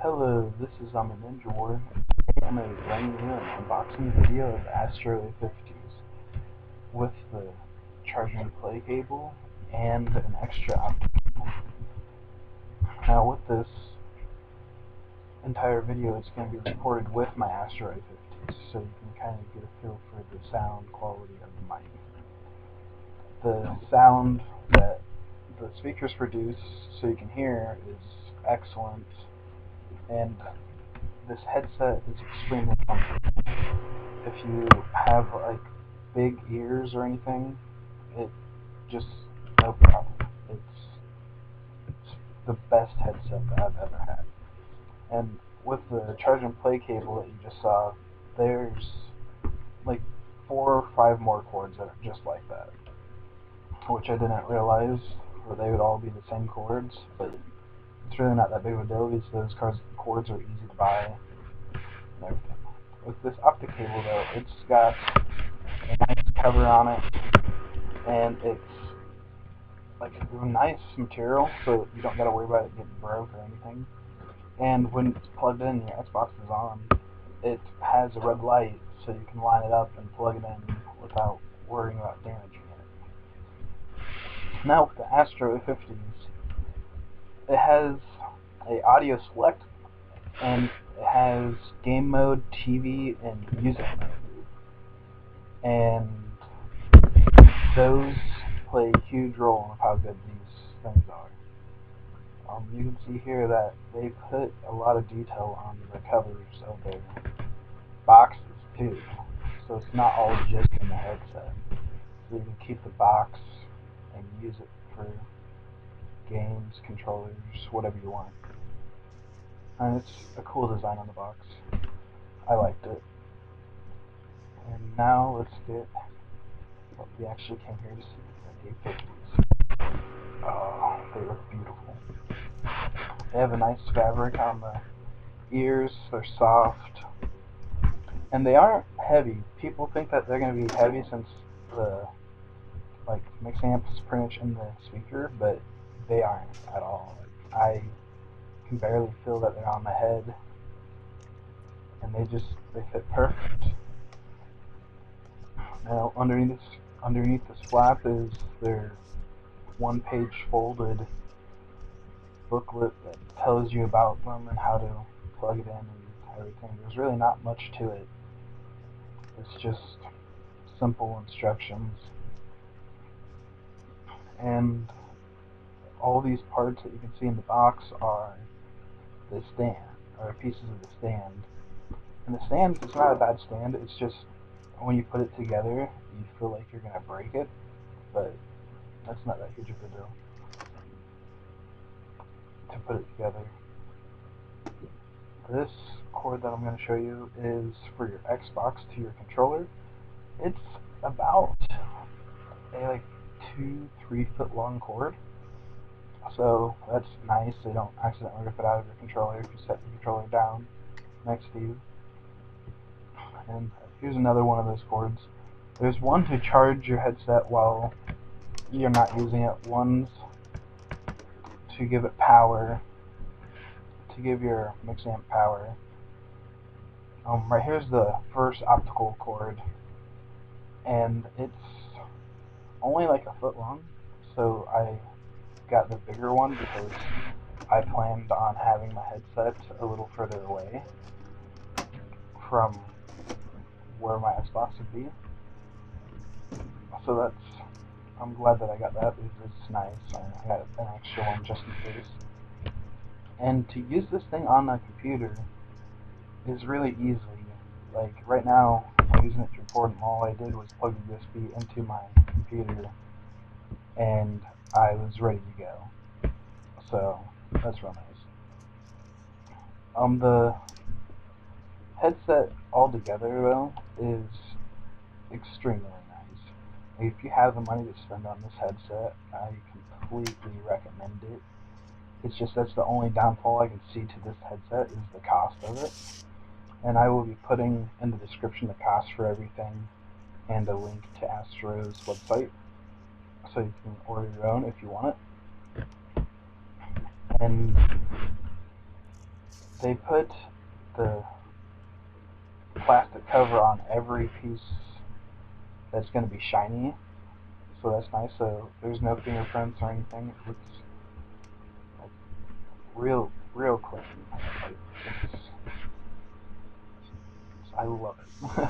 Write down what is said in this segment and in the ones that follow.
Hello, this is ZombieNinjaWar. Today I'm going to bring you an unboxing video of Astro A50s with the charge and play cable and an extra optic cable. Now with this entire video, it's going to be recorded with my Astro A50s, so you can kind of get a feel for the sound quality of the mic. The sound that the speakers produce, so you can hear, is excellent. And this headset is extremely comfortable. If you have like big ears or anything, it just no problem. It's the best headset that I've ever had. And with the charge and play cable that you just saw, there's like 4 or 5 more cords that are just like that, which I didn't realize that they would all be the same cords, but it's really not that big of a deal because those cords are easy to buy and everything. With this optic cable though, it's got a nice cover on it, and it's like a nice material, so you don't gotta worry about it getting broke or anything. And when it's plugged in and your Xbox is on, it has a red light, so you can line it up and plug it in without worrying about damaging it. Now with the Astro A50s, it has a audio select, and it has game mode, TV, and music mode. And those play a huge role in how good these things are. You can see here that they put a lot of detail on the covers of their boxes too. So it's not all just in the headset. So you can keep the box and use it for games, controllers, whatever you want. And it's a cool design on the box. I liked it. And now let's get what we actually came here to see, the A50s. Oh, they look beautiful. They have a nice fabric on the ears, they're soft, and they aren't heavy. People think that they're going to be heavy since the mix amp is pretty much in the speaker, but they aren't at all. I can barely feel that they're on my head, and they fit perfect. Now underneath this flap is their one-page folded booklet that tells you about them and how to plug it in and everything. There's really not much to it. It's just simple instructions. And all these parts that you can see in the box are the stand, or pieces of the stand. And the stand is not a bad stand, it's just when you put it together, you feel like you're going to break it, but that's not that huge of a deal to put it together. This cord that I'm going to show you is for your Xbox to your controller. It's about a 2-3 foot long cord, so that's nice, so you don't accidentally rip it out of your controller if you set the controller down next to you. And here's another one of those cords. There's one to charge your headset while you're not using it, one's to give it power, to give your mix amp power. Right here's the first optical cord, and it's only like a foot long, so I got the bigger one because I planned on having my headset a little further away from where my Xbox would be. So I'm glad that I got that because it's nice. I got an extra one just in case. And to use this thing on a computer is really easy. Like right now, I'm using it to record, and all I did was plug the USB into my computer, and I was ready to go. So that's real nice. The headset altogether though is extremely nice. If you have the money to spend on this headset, I completely recommend it. It's just that's the only downfall I can see to this headset is the cost of it. And I will be putting in the description the cost for everything and a link to Astro's website, so you can order your own if you want it. And they put the plastic cover on every piece that's going to be shiny, so that's nice. So there's no fingerprints or anything. It looks like real clean. Like, I love it.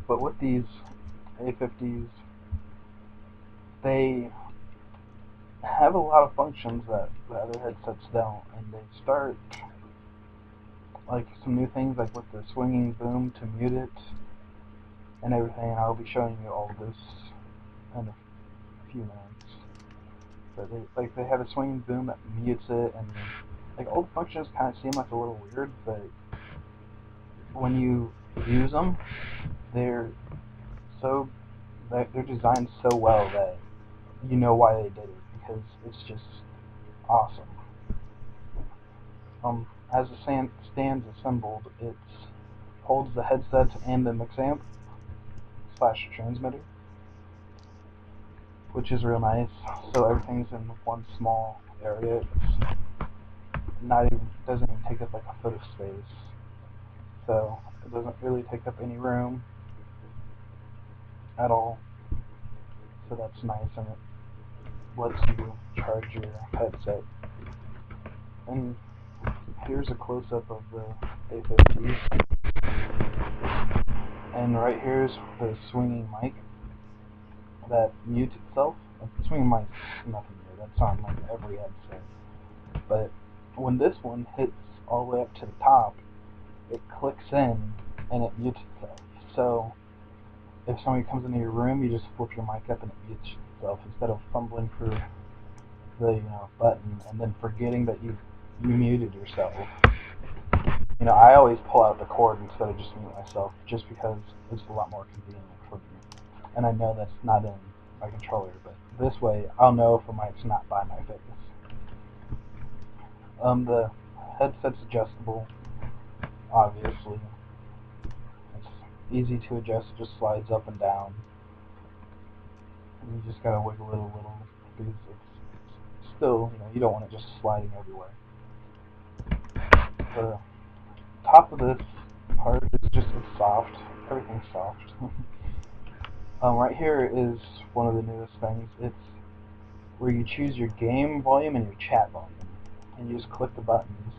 But with these A50s, they have a lot of functions that the other headsets don't, and they start like some new things, like with the swinging boom to mute it and everything. And I'll be showing you all this in a few minutes. But they have a swinging boom that mutes it, and like all the functions kind of seem like a little weird, but when you use them, they're designed so well that you know why they did it, because it's just awesome. As the stand's assembled, it holds the headset and the mix amp / transmitter, which is real nice. So everything's in one small area. It's doesn't even take up like a foot of space. So it doesn't really take up any room at all. So that's nice, and it lets you charge your headset. And here's a close-up of the A50. And right here's the swinging mic that mutes itself. The swinging mic is nothing new. That's on like every headset. But when this one hits all the way up to the top, it clicks in and it mutes itself. So if somebody comes into your room, you just flip your mic up and it mutes itself, instead of fumbling through the button and then forgetting that you muted yourself. I always pull out the cord instead of just mute myself, just because it's a lot more convenient for me. And I know that's not in my controller, but this way I'll know if the mic's not by my face. The headset's adjustable, obviously. It's easy to adjust, it just slides up and down. And you just gotta wiggle it a little, because it's still, you don't want it just sliding everywhere. The top of this part is it's soft. Everything's soft. Right here is one of the newest things. It's where you choose your game volume and your chat volume. And you just click the buttons.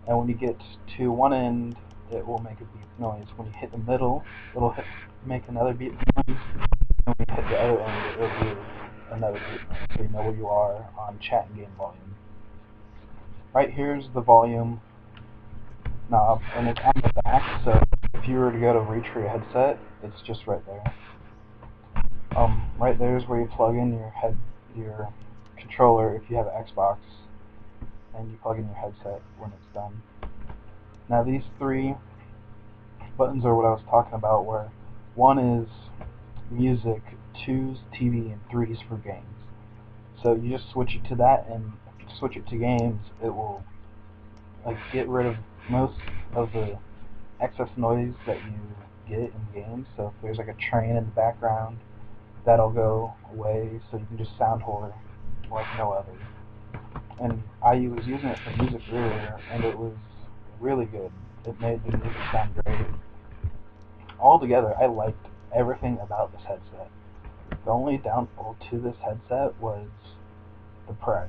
And when you get to one end, it will make a beep noise. When you hit the middle, it'll make another beep noise. And when you hit the other end, it will do another beep noise, so you know where you are on chat and game volume. Right here's the volume knob, and it's on the back, so if you were to go to reach for your headset, it's just right there. Right there is where you plug in your controller if you have an Xbox, and you plug in your headset when it's done. Now these three buttons are what I was talking about, where one is music, 2's TV, and 3's for games. So you just switch it to that, and if you switch it to games, it will get rid of most of the excess noise that you get in games. So if there's like a train in the background, that'll go away, so you can just sound whore like no other. And I was using it for music earlier, and it was really good. It made the music sound great. Altogether, I liked everything about this headset. The only downfall to this headset was the price.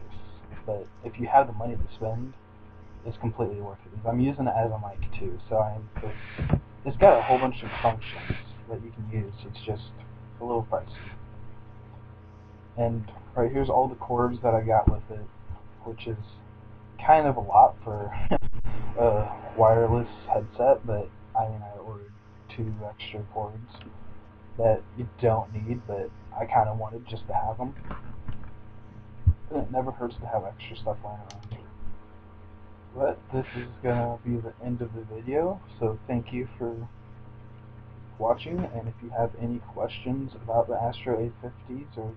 But if you have the money to spend, it's completely worth it. I'm using it as a mic too, so it's got a whole bunch of functions that you can use. It's just a little pricey. And right here's all the cords that I got with it, which is kind of a lot for a wireless headset, but I ordered 2 extra cords that you don't need, but I kind of wanted just to have them. And it never hurts to have extra stuff lying around. But this is gonna be the end of the video, so thank you for watching, and if you have any questions about the Astro A50s or